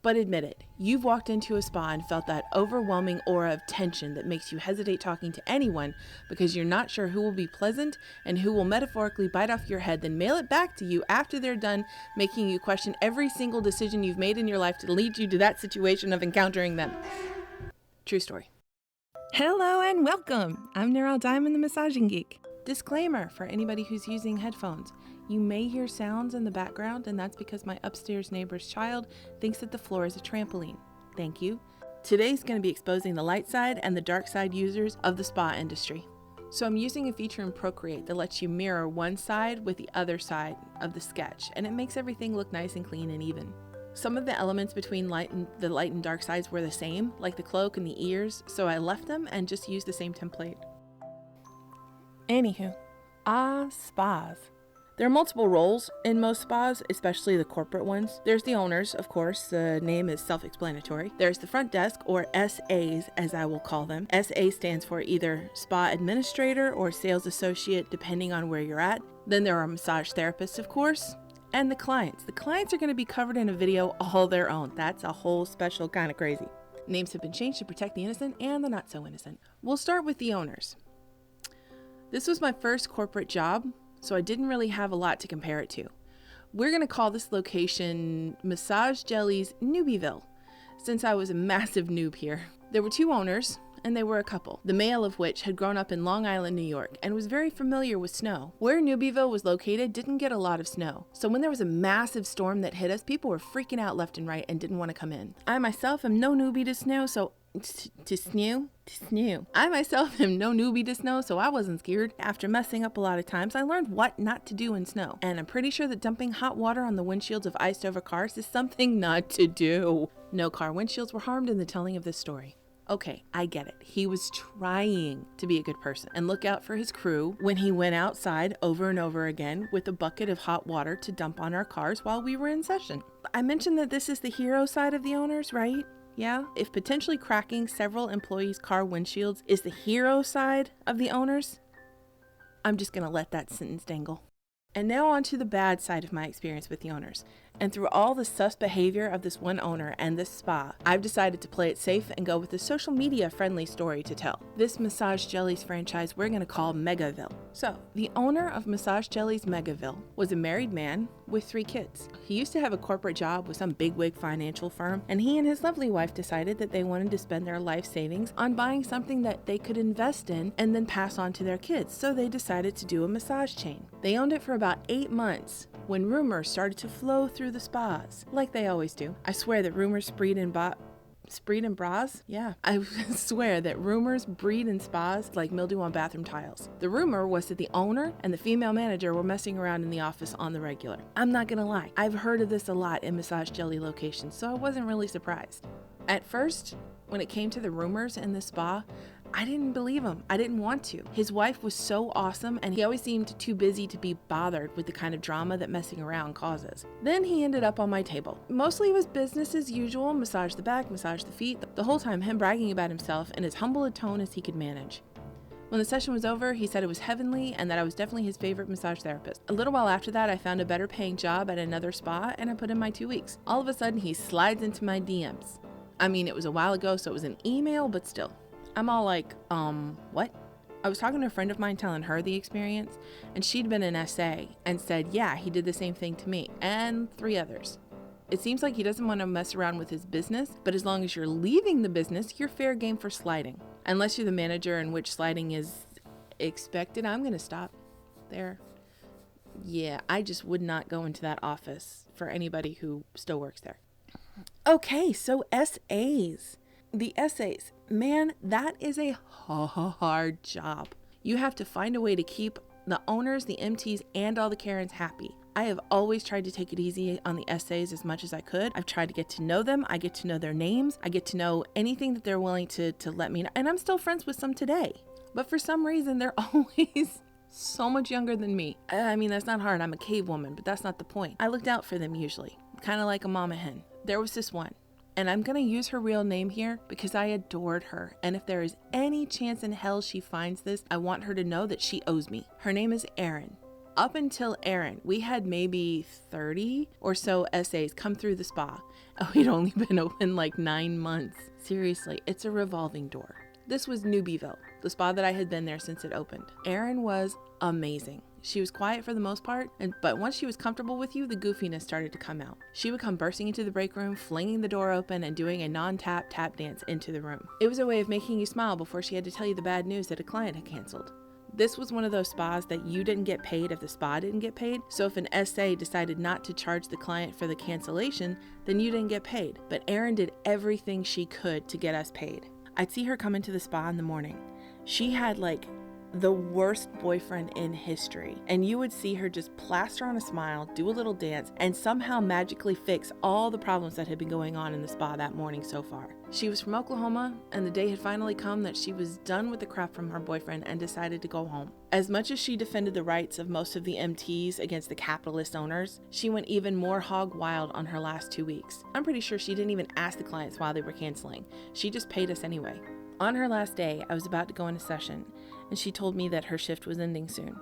But admit it, you've walked into a spa and felt that overwhelming aura of tension that makes you hesitate talking to anyone because you're not sure who will be pleasant and who will metaphorically bite off your head, then mail it back to you after they're done, making you question every single decision you've made in your life to lead you to that situation of encountering them. True story. Hello and welcome. I'm Neural Diamond, the Massaging Geek. Disclaimer for anybody who's using headphones. You may hear sounds in the background, and that's because my upstairs neighbor's child thinks that the floor is a trampoline. Thank you. Today's going to be exposing the light side and the dark side users of the spa industry. So I'm using a feature in Procreate that lets you mirror one side with the other side of the sketch, and it makes everything look nice and clean and even. Some of the elements between the light and dark sides were the same, like the cloak and the ears, so I left them and just used the same template. Anywho, spas. There are multiple roles in most spas, especially the corporate ones. There's the owners, of course, the name is self-explanatory. There's the front desk, or SAs as I will call them. SA stands for either spa administrator or sales associate, depending on where you're at. Then there are massage therapists, of course, and the clients. The clients are going to be covered in a video all their own. That's a whole special kind of crazy. Names have been changed to protect the innocent and the not so innocent. We'll start with the owners. This was my first corporate job, so I didn't really have a lot to compare it to. We're going to call this location Massage Jelly's Newbieville, since I was a massive noob here. There were two owners, and they were a couple, the male of which had grown up in Long Island, New York, and was very familiar with snow. Where Newbieville was located didn't get a lot of snow, so when there was a massive storm that hit us, people were freaking out left and right and didn't want to come in. I myself am no newbie to snow, so I myself am no newbie to snow, so I wasn't scared. After messing up a lot of times, I learned what not to do in snow. And I'm pretty sure that dumping hot water on the windshields of iced over cars is something not to do. No car windshields were harmed in the telling of this story. Okay, I get it. He was trying to be a good person and look out for his crew when he went outside over and over again with a bucket of hot water to dump on our cars while we were in session. I mentioned that this is the hero side of the owners, right? Yeah, if potentially cracking several employees' car windshields is the hero side of the owners, I'm just going to let that sentence dangle. And now on to the bad side of my experience with the owners. And through all the sus behavior of this one owner and this spa, I've decided to play it safe and go with a social media friendly story to tell. This Massage Jellies franchise we're going to call Megaville. So, the owner of Massage Jellies Megaville was a married man with 3 kids. He used to have a corporate job with some bigwig financial firm, and he and his lovely wife decided that they wanted to spend their life savings on buying something that they could invest in and then pass on to their kids, so they decided to do a massage chain. They owned it for about 8 months when rumors started to flow through the spas, like they always do. I swear that rumors breed in bras? Yeah. I swear that rumors breed in spas like mildew on bathroom tiles. The rumor was that the owner and the female manager were messing around in the office on the regular. I'm not gonna lie, I've heard of this a lot in Massage Jelly locations, so I wasn't really surprised. At first, when it came to the rumors in the spa, I didn't believe him. I didn't want to. His wife was so awesome, and he always seemed too busy to be bothered with the kind of drama that messing around causes. Then he ended up on my table. Mostly it was business as usual, massage the back, massage the feet, the whole time him bragging about himself in as humble a tone as he could manage. When the session was over, he said it was heavenly and that I was definitely his favorite massage therapist. A little while after that, I found a better paying job at another spa, and I put in my 2 weeks. All of a sudden, he slides into my DMs. I mean, it was a while ago, so it was an email, but still. I'm all like, what? I was talking to a friend of mine telling her the experience, and she'd been an SA and said, yeah, he did the same thing to me and 3 others. It seems like he doesn't want to mess around with his business, but as long as you're leaving the business, you're fair game for sliding. Unless you're the manager in which sliding is expected, I'm going to stop there. Yeah, I just would not go into that office for anybody who still works there. Okay, so SAs. The SAs, man, that is a hard job. You have to find a way to keep the owners, the MTs, and all the Karens happy. I have always tried to take it easy on the SAs as much as I could. I've tried to get to know them. I get to know their names. I get to know anything that they're willing to let me know. And I'm still friends with some today. But for some reason, they're always so much younger than me. I mean, that's not hard. I'm a cave woman, but that's not the point. I looked out for them usually, kind of like a mama hen. There was this one. And I'm going to use her real name here because I adored her. And if there is any chance in hell she finds this, I want her to know that she owes me. Her name is Erin. Up until Aaron, we had maybe 30 or so essays come through the spa. We'd only been open like 9 months. Seriously, it's a revolving door. This was Newbieville, the spa that I had been there since it opened. Erin was amazing. She was quiet for the most part, but once she was comfortable with you, the goofiness started to come out. She would come bursting into the break room, flinging the door open, and doing a non-tap tap dance into the room. It was a way of making you smile before she had to tell you the bad news that a client had canceled. This was one of those spas that you didn't get paid if the spa didn't get paid. So if an SA decided not to charge the client for the cancellation, then you didn't get paid. But Erin did everything she could to get us paid. I'd see her come into the spa in the morning. She had like the worst boyfriend in history, and you would see her just plaster on a smile, do a little dance, and somehow magically fix all the problems that had been going on in the spa that morning so far. She was from Oklahoma, and the day had finally come that she was done with the crap from her boyfriend and decided to go home. As much as she defended the rights of most of the MTs against the capitalist owners, she went even more hog wild on her last 2 weeks. I'm pretty sure she didn't even ask the clients why they were canceling. She just paid us anyway. On her last day, I was about to go into session, and she told me that her shift was ending soon.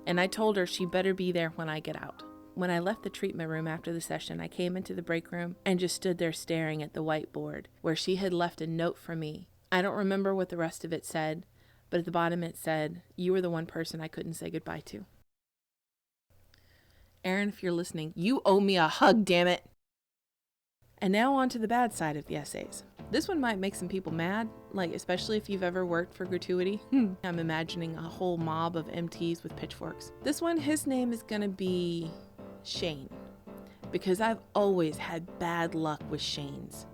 And I told her she better be there when I get out. When I left the treatment room after the session, I came into the break room and just stood there staring at the whiteboard where she had left a note for me. I don't remember what the rest of it said, but at the bottom it said, "You were the one person I couldn't say goodbye to." Erin, if you're listening, you owe me a hug, damn it. And now on to the bad side of the essays. This one might make some people mad, like especially if you've ever worked for gratuity. I'm imagining a whole mob of MTs with pitchforks. This one, his name is gonna be Shane, because I've always had bad luck with Shanes.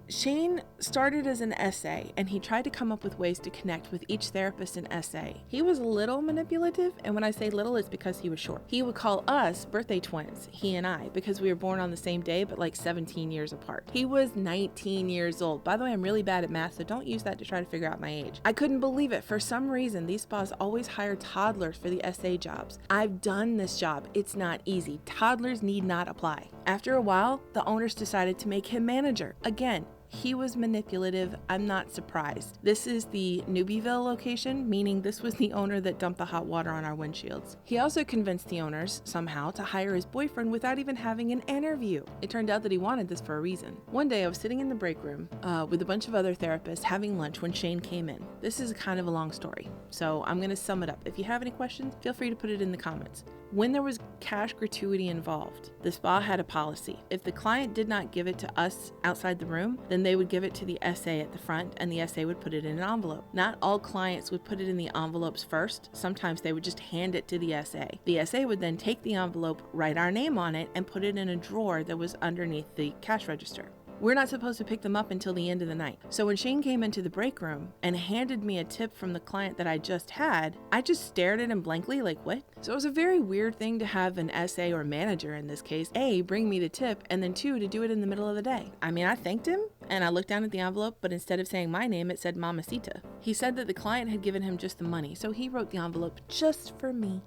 Shane started as an SA, and he tried to come up with ways to connect with each therapist in SA. He was a little manipulative, and when I say little, it's because he was short. He would call us birthday twins, he and I, because we were born on the same day, but like 17 years apart. He was 19 years old. By the way, I'm really bad at math, so don't use that to try to figure out my age. I couldn't believe it. For some reason, these spas always hire toddlers for the SA jobs. I've done this job. It's not easy. Toddlers need not apply. After a while, the owners decided to make him manager. Again, he was manipulative. I'm not surprised. This is the Newbieville location, meaning this was the owner that dumped the hot water on our windshields. He also convinced the owners, somehow, to hire his boyfriend without even having an interview. It turned out that he wanted this for a reason. One day I was sitting in the break room with a bunch of other therapists having lunch when Shane came in. This is kind of a long story, so I'm going to sum it up. If you have any questions, feel free to put it in the comments. When there was cash gratuity involved, the spa had a policy. If the client did not give it to us outside the room, then they would give it to the SA at the front, and the SA would put it in an envelope. Not all clients would put it in the envelopes first. Sometimes they would just hand it to the SA. The SA would then take the envelope, write our name on it, and put it in a drawer that was underneath the cash register. We're not supposed to pick them up until the end of the night. So when Shane came into the break room and handed me a tip from the client that I just had, I just stared at him blankly like, what? So it was a very weird thing to have an SA or manager in this case, A, bring me the tip, and then 2, to do it in the middle of the day. I mean, I thanked him and I looked down at the envelope, but instead of saying my name, it said Mamacita. He said that the client had given him just the money, so he wrote the envelope just for me.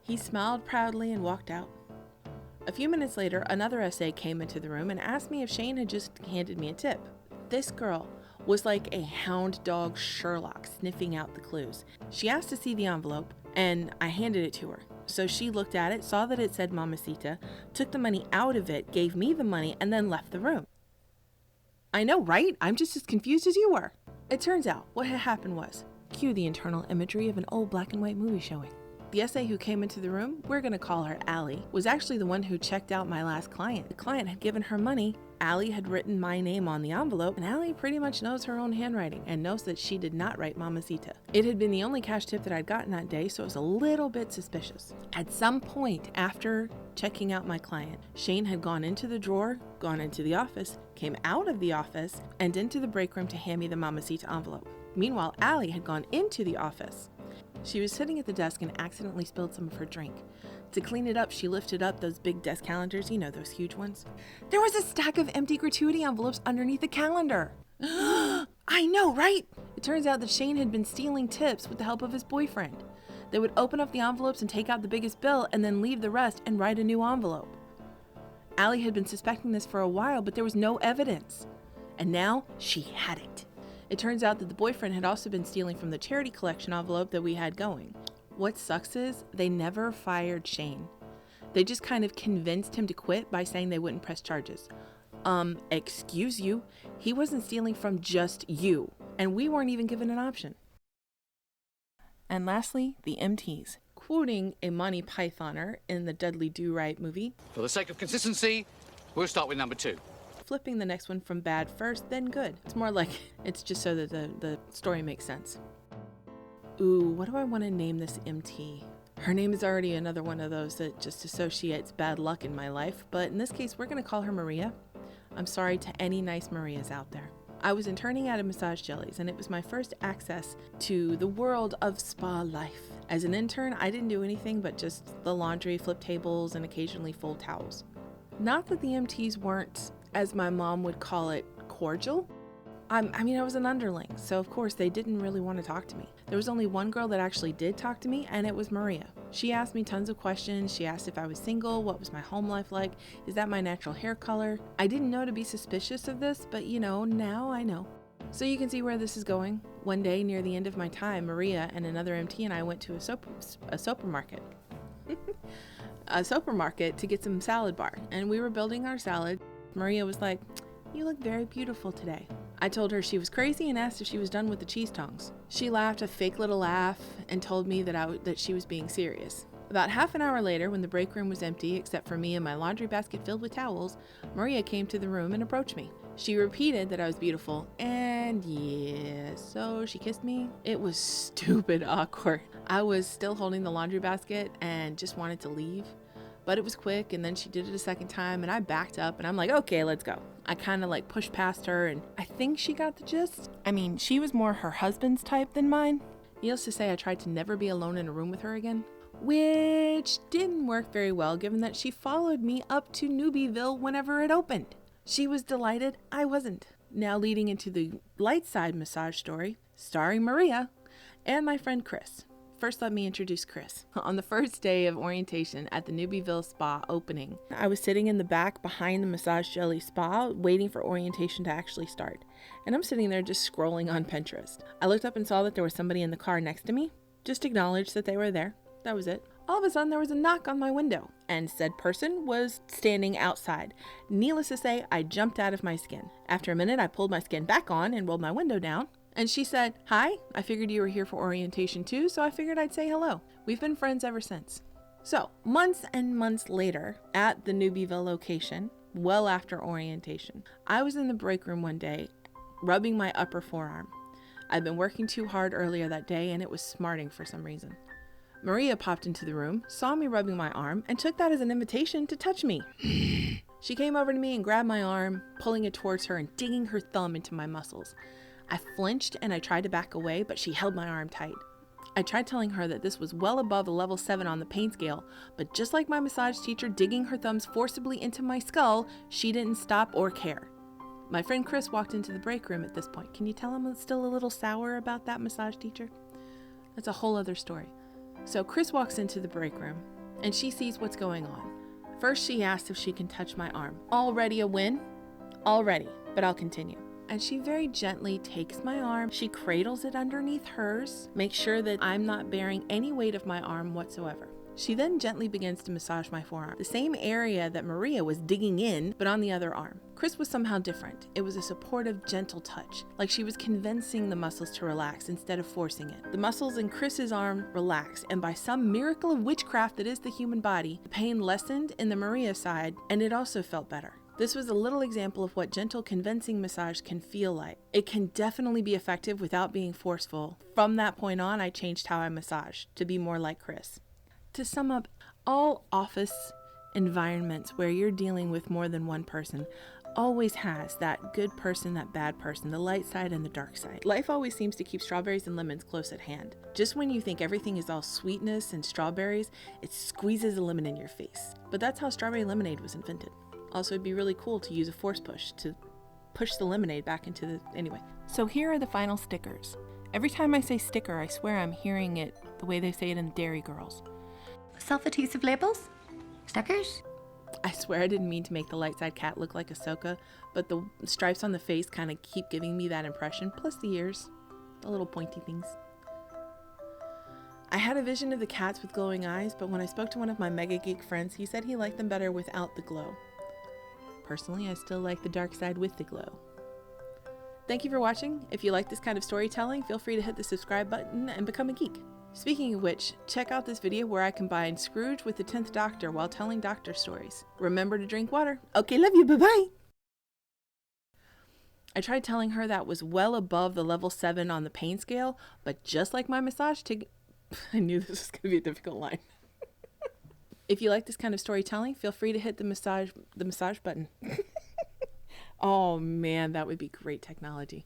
He smiled proudly and walked out. A few minutes later, another SA came into the room and asked me if Shane had just handed me a tip. This girl was like a hound dog Sherlock sniffing out the clues. She asked to see the envelope, and I handed it to her. So she looked at it, saw that it said Mamacita, took the money out of it, gave me the money, and then left the room. I know, right? I'm just as confused as you were. It turns out what had happened was, cue the internal imagery of an old black and white movie showing. The SA who came into the room, we're going to call her Allie, was actually the one who checked out my last client. The client had given her money, Allie had written my name on the envelope, and Allie pretty much knows her own handwriting and knows that she did not write Mamacita. It had been the only cash tip that I'd gotten that day, so it was a little bit suspicious. At some point after checking out my client, Shane had gone into the drawer, gone into the office, came out of the office, and into the break room to hand me the Mamacita envelope. Meanwhile, Allie had gone into the office. She was sitting at the desk and accidentally spilled some of her drink. To clean it up, she lifted up those big desk calendars, you know, those huge ones. There was a stack of empty gratuity envelopes underneath the calendar. I know, right? It turns out that Shane had been stealing tips with the help of his boyfriend. They would open up the envelopes and take out the biggest bill and then leave the rest and write a new envelope. Allie had been suspecting this for a while, but there was no evidence. And now she had it. It turns out that the boyfriend had also been stealing from the charity collection envelope that we had going. What sucks is they never fired Shane. They just kind of convinced him to quit by saying they wouldn't press charges. Excuse you, he wasn't stealing from just you, and we weren't even given an option. And lastly, the MTs. Quoting a Monty Pythoner in the Dudley Do-Right movie, for the sake of consistency, we'll start with number 2. Flipping the next one from bad first, then good. It's more like it's just so that the story makes sense. Ooh, what do I want to name this MT? Her name is already another one of those that just associates bad luck in my life, but in this case, we're going to call her Maria. I'm sorry to any nice Marias out there. I was interning at a massage jellies, and it was my first access to the world of spa life. As an intern, I didn't do anything but just the laundry, flip tables, and occasionally fold towels. Not that the MTs weren't, as my mom would call it, cordial. I was an underling, so of course they didn't really want to talk to me. There was only one girl that actually did talk to me, and it was Maria. She asked me tons of questions. She asked if I was single, what was my home life like, is that my natural hair color? I didn't know to be suspicious of this, but now I know. So you can see where this is going. One day near the end of my time, Maria and another MT and I went to a supermarket. A supermarket to get some salad bar, and we were building our salad. Maria was like, "You look very beautiful today." I told her she was crazy and asked if she was done with the cheese tongs. She laughed a fake little laugh and told me that she was being serious. About half an hour later, when the break room was empty except for me and my laundry basket filled with towels, Maria came to the room and approached me. She repeated that I was beautiful, and yeah, so she kissed me. It was stupid awkward. I was still holding the laundry basket and just wanted to leave. But it was quick, and then she did it a second time, and I backed up, and I'm like, okay, let's go. I kind of pushed past her, and I think she got the gist. She was more her husband's type than mine. Needless to say, I tried to never be alone in a room with her again, which didn't work very well, given that she followed me up to Newbieville whenever it opened. She was delighted, I wasn't. Now leading into the light side massage story, starring Maria and my friend Chris. First, let me introduce Chris. On the first day of orientation at the Newbieville Spa opening, I was sitting in the back behind the Massage Jelly Spa waiting for orientation to actually start. And I'm sitting there just scrolling on Pinterest. I looked up and saw that there was somebody in the car next to me. Just acknowledged that they were there. That was it. All of a sudden, there was a knock on my window, and said person was standing outside. Needless to say, I jumped out of my skin. After a minute, I pulled my skin back on and rolled my window down. And she said, "Hi, I figured you were here for orientation too, so I figured I'd say hello." We've been friends ever since. So, months and months later, at the Newbieville location, well after orientation, I was in the break room one day, rubbing my upper forearm. I'd been working too hard earlier that day, and it was smarting for some reason. Maria popped into the room, saw me rubbing my arm, and took that as an invitation to touch me. She came over to me and grabbed my arm, pulling it towards her and digging her thumb into my muscles. I flinched and I tried to back away, but she held my arm tight. I tried telling her that this was well above a level 7 on the pain scale, but just like my massage teacher digging her thumbs forcibly into my skull, she didn't stop or care. My friend Chris walked into the break room at this point. Can you tell him it's still a little sour about that massage teacher? That's a whole other story. So Chris walks into the break room and she sees what's going on. First, she asks if she can touch my arm. Already a win? Already, but I'll continue. And she very gently takes my arm, she cradles it underneath hers, makes sure that I'm not bearing any weight of my arm whatsoever. She then gently begins to massage my forearm, the same area that Maria was digging in, but on the other arm. Chris was somehow different. It was a supportive, gentle touch, like she was convincing the muscles to relax instead of forcing it. The muscles in Chris's arm relaxed, and by some miracle of witchcraft that is the human body, the pain lessened in the Maria side, and it also felt better. This was a little example of what gentle, convincing massage can feel like. It can definitely be effective without being forceful. From that point on, I changed how I massage to be more like Chris. To sum up, all office environments where you're dealing with more than one person always has that good person, that bad person, the light side and the dark side. Life always seems to keep strawberries and lemons close at hand. Just when you think everything is all sweetness and strawberries, it squeezes a lemon in your face. But that's how strawberry lemonade was invented. Also, it'd be really cool to use a force push to push the lemonade back into the... Anyway. So here are the final stickers. Every time I say sticker, I swear I'm hearing it the way they say it in Dairy Girls. Self-adhesive labels? Stickers? I swear I didn't mean to make the light side cat look like Ahsoka, but the stripes on the face kind of keep giving me that impression, plus the ears, the little pointy things. I had a vision of the cats with glowing eyes, but when I spoke to one of my mega geek friends, he said he liked them better without the glow. Personally, I still like the dark side with the glow. Thank you for watching. If you like this kind of storytelling, feel free to hit the subscribe button and become a geek. Speaking of which, check out this video where I combine Scrooge with the 10th Doctor while telling doctor stories. Remember to drink water. Okay, love you, bye-bye! I tried telling her that was well above the level 7 on the pain scale, but just like my massage I knew this was going to be a difficult line. If you like this kind of storytelling, feel free to hit the massage button. Oh man, that would be great technology.